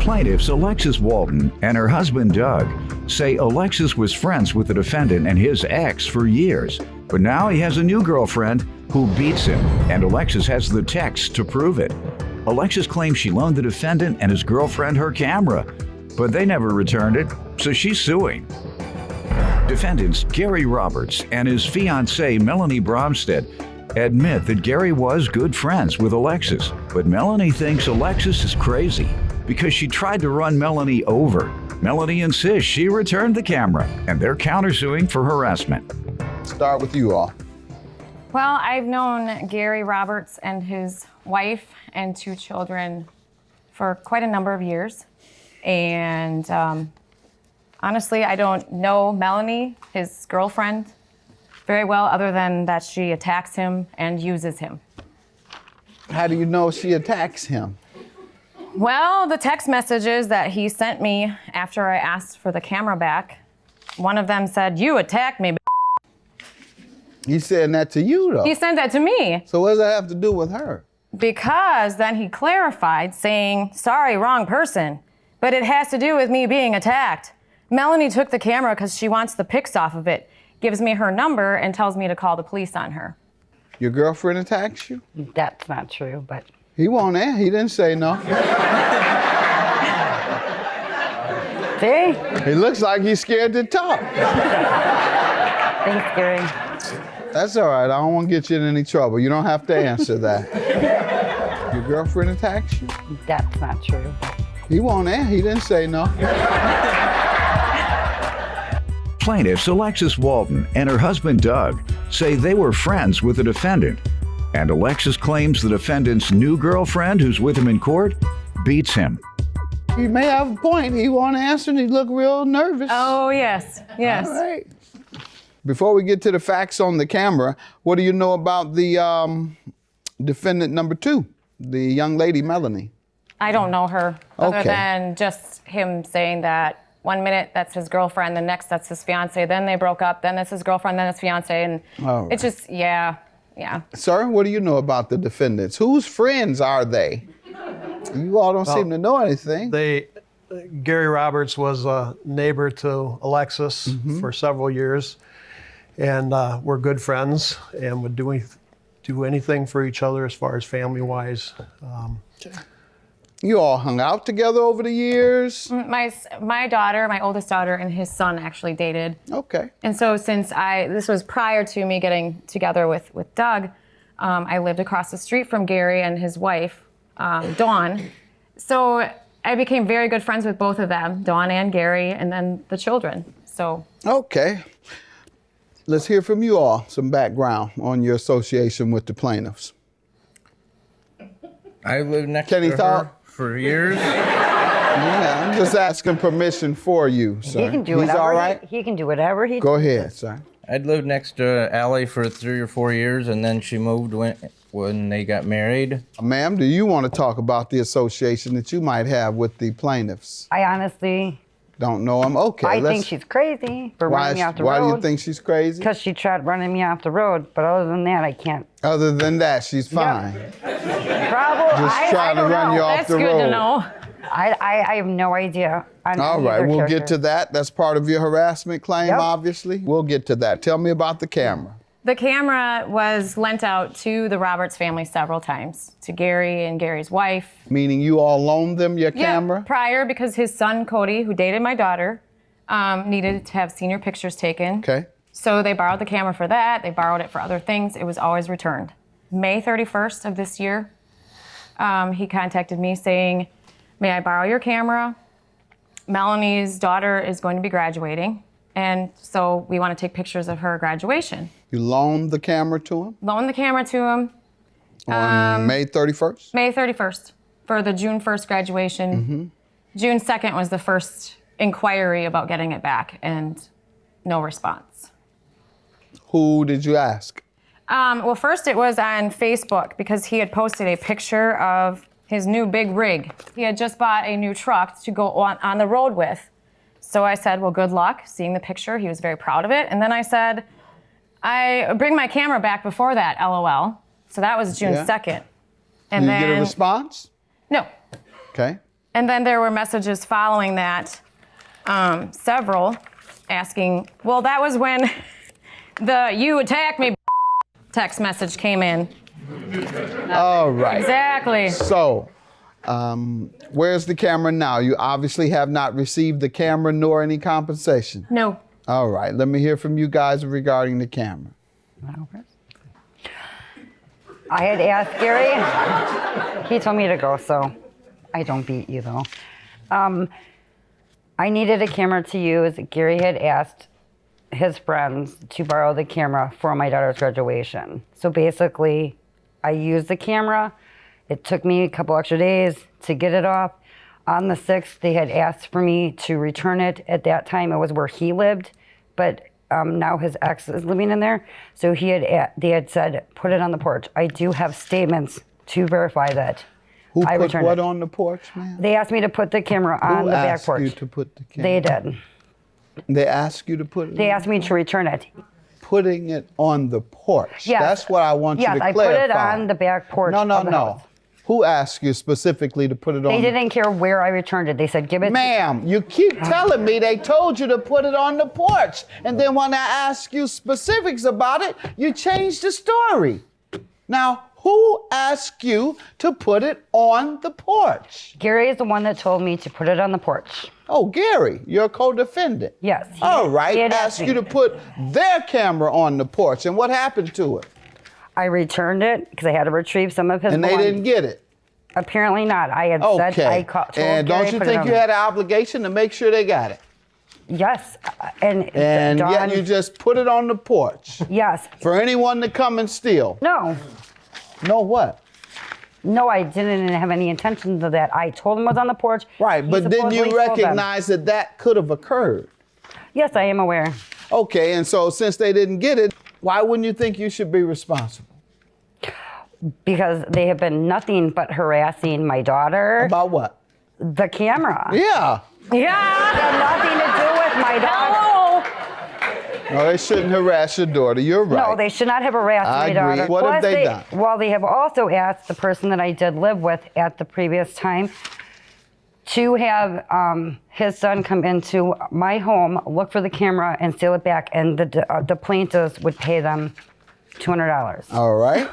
Plaintiffs Alexis Walton and her husband Doug say Alexis was friends with the defendant and his ex for years, but now he has a new girlfriend who beats him, and Alexis has the text to prove it. Alexis claims she loaned the defendant and his girlfriend her camera, but they never returned it, so she's suing. Defendants Gary Roberts and his fiancée Melanie Bromstead admit that Gary was good friends with Alexis, but Melanie thinks Alexis is crazy because she tried to run Melanie over. Melanie insists she returned the camera, and they're countersuing for harassment. Start with you all. Well, I've known Gary Roberts and his wife and 2 children for quite a number of years. And honestly, I don't know Melanie, his girlfriend, very well, other than that she attacks him and uses him. How do you know she attacks him? Well, the text messages that he sent me after I asked for the camera back, one of them said, "You attacked me, b-." He's saying that to you, though. He sent that to me. So what does that have to do with her? Because then he clarified, saying, "Sorry, wrong person, but it has to do with me being attacked. Melanie took the camera because she wants the pics off of it, gives me her number, and tells me to call the police on her." Your girlfriend attacks you? That's not true, but... He won't answer. He didn't say no. See? He looks like he's scared to talk. Thanks, Gary. That's all right. I don't want to get you in any trouble. You don't have to answer that. Your girlfriend attacks you? That's not true. He won't answer. He didn't say no. Plaintiffs Alexis Walton and her husband Doug say they were friends with the defendant, and Alexis claims the defendant's new girlfriend, who's with him in court, beats him. He may have a point. He won't answer and he look real nervous. Oh, yes, yes. All right. Before we get to the facts on the camera, what do you know about the defendant number 2, the young lady, Melanie? I don't know her, other Okay. than just him saying that one minute that's his girlfriend, the next that's his fiance, then they broke up, then that's his girlfriend, then his fiance, and All right. it's just, yeah. Sir, what do you know about the defendants? Whose friends are they? You all don't seem to know anything. Gary Roberts was a neighbor to Alexis for several years, and we're good friends and would do anything for each other as far as family-wise. You all hung out together over the years? My daughter, my oldest daughter, and his son actually dated. Okay. And so this was prior to me getting together with Doug, I lived across the street from Gary and his wife, Dawn. So I became very good friends with both of them, Dawn and Gary, and then the children, so. Okay. Let's hear from you all, some background on your association with the plaintiffs. I lived next Kenny to Thought? her for years. Yeah, I'm just asking permission for you, sir. He can do He's whatever. all right? He can do whatever he. Go ahead, sir. I'd lived next to Allie for 3 or 4 years, and then she moved when they got married. Ma'am, do you want to talk about the association that you might have with the plaintiffs? I honestly. Don't know them? Okay. I think she's crazy for running me off the road. Why do you think she's crazy? Because she tried running me off the road, but other than that, I can't. Other than that, she's fine. Probably. Just trying to run you off That's the road. good to know. I have no idea. All right, we'll get to that. That's part of your harassment claim, Yep. obviously. We'll get to that. Tell me about the camera. The camera was lent out to the Roberts family several times, to Gary and Gary's wife. Meaning you all loaned them your camera? Yeah, prior, because his son, Cody, who dated my daughter, needed to have senior pictures taken. Okay. So they borrowed the camera for that. They borrowed it for other things. It was always returned. May 31st of this year, he contacted me saying, "May I borrow your camera? Melanie's daughter is going to be graduating, and so we want to take pictures of her graduation." You loaned the camera to him? Loaned the camera to him On May 31st? May 31st for the June 1st graduation. June 2nd was the first inquiry about getting it back, and no response. Who did you ask? Well, first it was on Facebook because he had posted a picture of his new big rig. He had just bought a new truck to go on the road with. So I said, well, good luck seeing the picture. He was very proud of it. And then I said, I bring my camera back before that, LOL. So that was June 2nd. And Did then, you get a response? no. Okay. And then there were messages following that, several asking, well, that was when the "you attacked me" text message came in. All right. Exactly. So, where's the camera now? You obviously have not received the camera nor any compensation. No. All right. Let me hear from you guys regarding the camera. I had asked Gary. He told me to go, so I don't beat you though. I needed a camera to use. Gary had asked his friends to borrow the camera for my daughter's graduation. So basically, I used the camera. It took me a couple extra days to get it off. On the 6th, they had asked for me to return it. At that time, it was where he lived, but now his ex is living in there. So they had said, put it on the porch. I do have statements to verify that. Who I put returned what it. on the porch, man? They asked me to put the camera on the back porch. Who asked you to put the camera? They did. They asked you to put it They on? asked me to return it. Putting it on the porch. Yes. That's what I want you to Yes, I clarify. put it on the back porch. No, of the house. Who asked you specifically to put it on? They didn't care where I returned it. They said, give it. Ma'am, you keep telling me they told you to put it on the porch. And then when I ask you specifics about it, you change the story. Now, who asked you to put it on the porch? Gary is the one that told me to put it on the porch. Oh, Gary, you're a co-defendant. Yes. All right, he had asked me. you to put their camera on the porch. And what happened to it? I returned it because I had to retrieve some of his And they belongings. didn't get it. Apparently not. I had said, Okay. I told And Gary don't you put it think on you the- had an obligation to make sure they got it? Yes. And And Dawn, yet you just put it on the porch yes. for anyone to come and steal. No. No what? No, I didn't have any intentions of that. I told him it was on the porch. Right, He but didn't supposedly you told them. recognize that that could have occurred? Yes, I am aware. Okay, and so since they didn't get it, why wouldn't you think you should be responsible? Because they have been nothing but harassing my daughter. About what? The camera. Yeah. Yeah. It had nothing to do with my daughter. Hello. No, they shouldn't harass your daughter. You're right. No, they should not have harassed I my agree. daughter. What have Plus, they done? Well, they have also asked the person that I did live with at the previous time to have his son come into my home, look for the camera, and steal it back, and the plaintiffs would pay them $200. All right.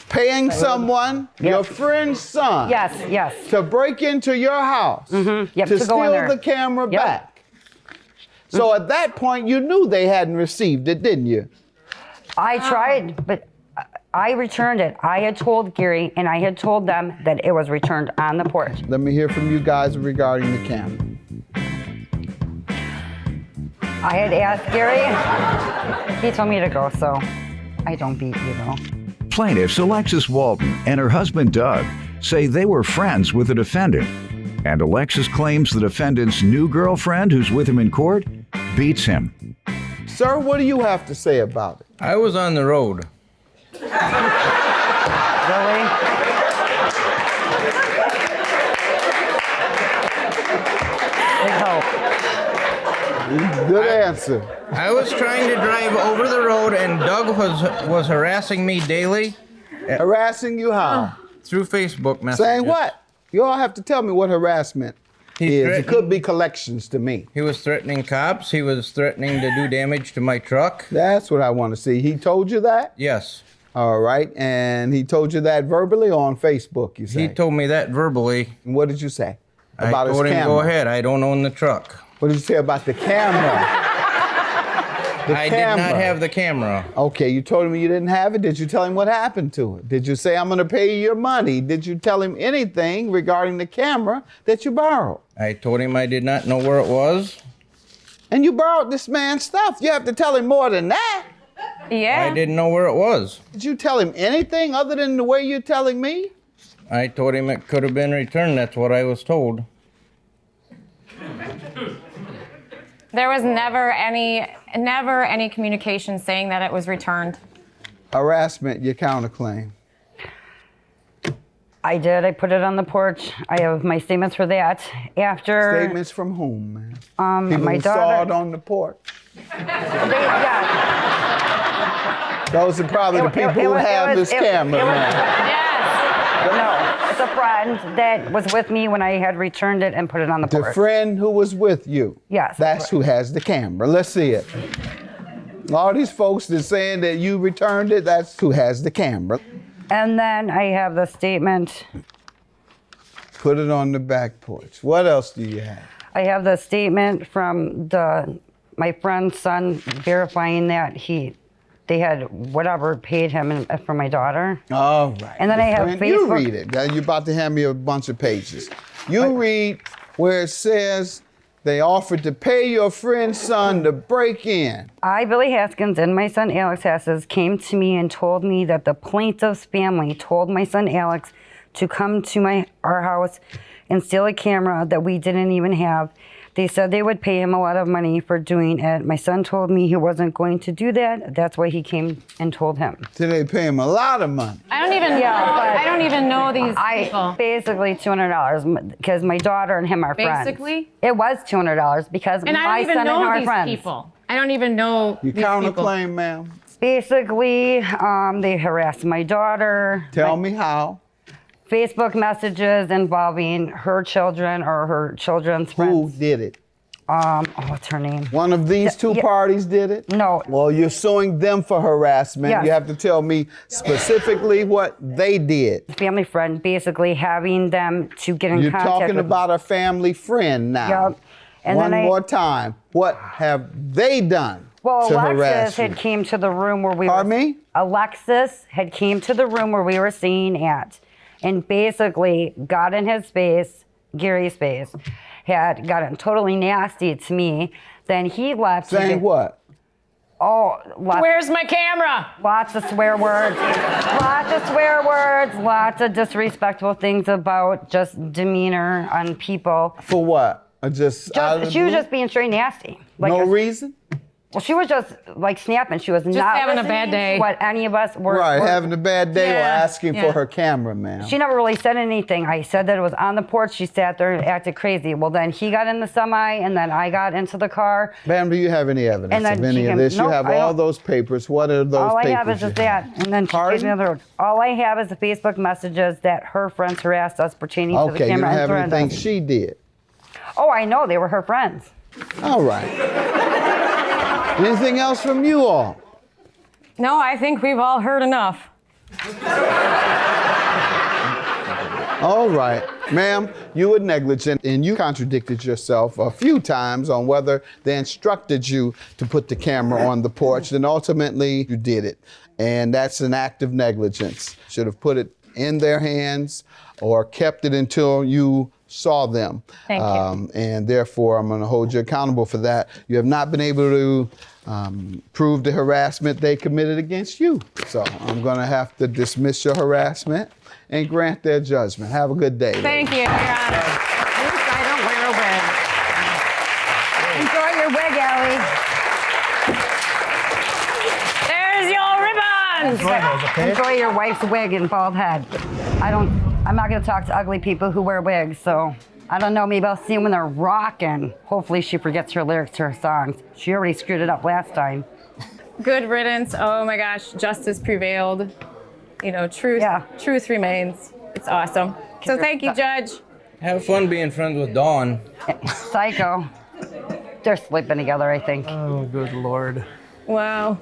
Paying someone, your friend's son, Yes. to break into your house, Yep, to to go in steal there. the camera Yep. back. So at that point, you knew they hadn't received it, didn't you? I tried, but I returned it. I had told Gary, and I had told them that it was returned on the porch. Let me hear from you guys regarding the camera. I had asked Gary. He told me to go, so I don't beat you, though. Plaintiffs Alexis Walton and her husband Doug say they were friends with the defendant. And Alexis claims the defendant's new girlfriend, who's with him in court, beats him. Sir, what do you have to say about it? I was on the road. Really? Big hope. Good answer. I was trying to drive over the road, and Doug was harassing me daily Harassing you how? through Facebook messages. Saying what? You all have to tell me what harassment He is. It threatened- could be collections to me. He was threatening cops. He was threatening to do damage to my truck. That's what I want to see. He told you that? Yes. All right. And he told you that verbally or on Facebook, you say? He told me that verbally. And what did you say? I About his told him, camera? go ahead. I don't own the truck. What did you say about the camera? I did not have the camera. Okay, you told him you didn't have it. Did you tell him what happened to it? Did you say, I'm going to pay you your money? Did you tell him anything regarding the camera that you borrowed? I told him I did not know where it was. And you borrowed this man's stuff. You have to tell him more than that. Yeah. I didn't know where it was. Did you tell him anything other than the way you're telling me? I told him it could have been returned. That's what I was told. There was never any communication saying that it was returned. Harassment, your counterclaim. I did. I put it on the porch. I have my statements for that. After Statements from whom, man? People my who saw daughter. it on the porch. Yeah, Those are probably the people who have this camera, man. Yes. no, it's a friend that was with me when I had returned it and put it on the The porch. friend who was with you. Yes. That's who has the camera. Let's see it. All these folks that saying that you returned it, that's who has the camera. And then I have the statement. Put it on the back porch. What else do you have? I have the statement from my friend's son verifying that they had whatever paid him for my daughter. All right. And then I have You Facebook. read it. Now, you're about to hand me a bunch of pages. You read where it says they offered to pay your friend's son to break in. I, Billy Haskins, and my son Alex Haskins came to me and told me that the plaintiff's family told my son Alex to come to our house and steal a camera that we didn't even have. They said they would pay him a lot of money for doing it. My son told me he wasn't going to do that. That's why he came and told him. Did they pay him a lot of money? I don't even know. I don't even know these people. Basically $200 because my daughter and him are friends. Basically? It was $200 because And I my don't even son and him know are these friends. people. I don't even know You these people. counterclaim, ma'am? Basically, they harassed my daughter. Tell me how. Facebook messages involving her children or her children's Who friends. did it? What's her name? One of these two Yeah. parties did it? No. Well, you're suing them for harassment. Yes. You have to tell me specifically what they did. Family friend, basically having them to get in You're contact talking with about a family friend now. Yep. And One then more time. What have they done Well, to harass Alexis you? had came to the room where we Pardon were. me? Alexis had came to the room where we were staying at, and basically got in his face, Gary's face, had gotten totally nasty to me. Then he left. Saying what? Oh, Where's my camera? lots of swear words, lots of disrespectful things about just demeanor on people. For what? Just out of the She was blue? just being straight nasty. No reason? Well, she was just like snapping. She was not having a listening bad day. to what any of us were. Right, having a bad day or Yeah, asking for yeah. her camera, ma'am. She never really said anything. I said that it was on the porch. She sat there and acted crazy. Well, then he got in the semi, and then I got into the car. Ma'am, do you have any evidence And then of any she of can- this? You Nope, have I all don't. those papers. What are those All I papers? have is you just that. And then she gave me Pardon? the all I have is the Facebook messages that her friends harassed us pertaining to the Okay, you camera don't and have threatened anything us. she did. Oh, I know. They were her friends. All right. Anything else from you all? No, I think we've all heard enough. All right. Ma'am, you were negligent and you contradicted yourself a few times on whether they instructed you to put the camera on the porch, and ultimately you did it. And that's an act of negligence. Should have put it in their hands or kept it until you saw them. Thank you. And therefore, I'm going to hold you accountable for that. You have not been able to prove the harassment they committed against you. So I'm going to have to dismiss your harassment and grant their judgment. Have a good day. Thank you, Your Honor. At least I don't wear a wig. Enjoy your wig, Allie. There's your ribbons. Enjoy your wife's wig and bald head. I'm not gonna talk to ugly people who wear wigs, so I don't know, maybe I'll see them when they're rocking. Hopefully she forgets her lyrics to her songs. She already screwed it up last time. Good riddance. Oh my gosh, justice prevailed. You know, truth remains. It's awesome. So thank you, Judge. Have fun being friends with Dawn. Psycho. They're sleeping together, I think. Oh, good Lord. Wow.